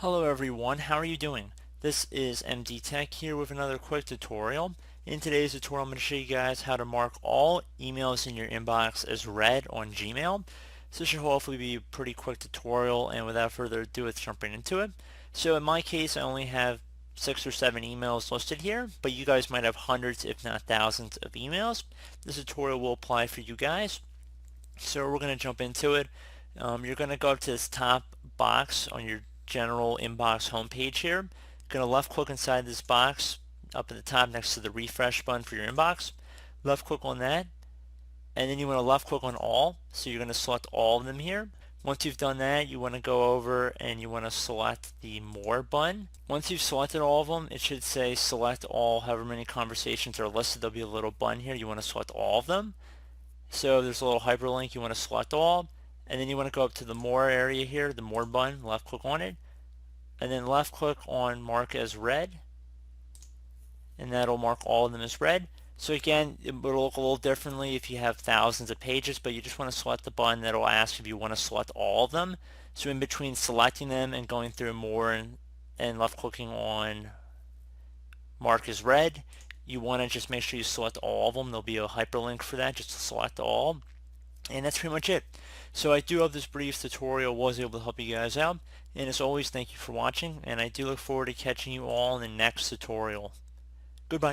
Hello everyone, how are you doing? This is MD Tech here with another quick tutorial. In today's tutorial I'm going to show you guys how to mark all emails in your inbox as read on Gmail. So this should hopefully be a pretty quick tutorial, and without further ado, let's jump right into it. So in my case I only have 6 or 7 emails listed here, but you guys might have hundreds if not thousands of emails. This tutorial will apply for you guys. So we're going to jump into it. You're going to go up to this top box on your general inbox homepage here. You're going to left click inside this box up at the top next to the refresh button for your inbox. Left click on that, and then you want to left click on all. So you're going to select all of them here. Once you've done that, you want to go over and you want to select the more button. Once you've selected all of them, it should say select all. However many conversations are listed, there'll be a little button here. You want to select all of them. So there's a little hyperlink, you want to select all, and then you want to go up to the more area here, the more button, left click on it, and then left click on mark as read, and that'll mark all of them as read. So again, it will look a little differently if you have thousands of pages, but you just want to select the button that'll ask if you want to select all of them. So in between selecting them and going through more and left clicking on mark as read, you want to just make sure you select all of them. There'll be a hyperlink for that, just to select all. And that's pretty much it. So I do hope this brief tutorial was able to help you guys out. And as always, thank you for watching, and I do look forward to catching you all in the next tutorial. Goodbye.